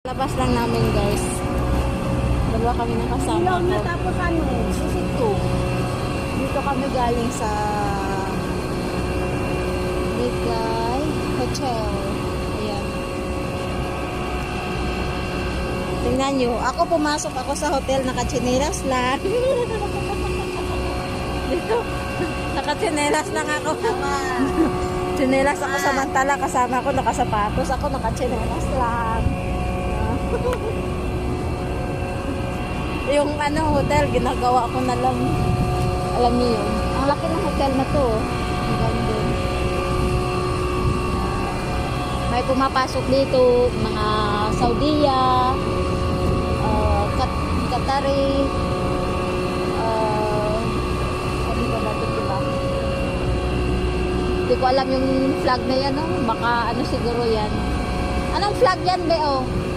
Labas lang namin guys. Dalawa kami ng kasama Ilog ko. na tapos Sisito. Dito kami galing sa Ligay Hotel. Ayan. Tingnan nyo. Ako pumasok ako sa hotel. Nakachinelas lang. Dito. Nakachinelas lang ako. Chinelas ako samantala. Kasama ko nakasapatos. Ako nakachinelas lang. Yung hotel, ginagawa ko na lang. Alam niyo yun. Ang laki ng hotel na to. Ang ganda. May pumapasok dito, mga Saudiya, Qatari, ano ba natin diba? Hindi ko alam yung flag na yan, no? Baka ano siguro yan. Anong flag yan, Beo?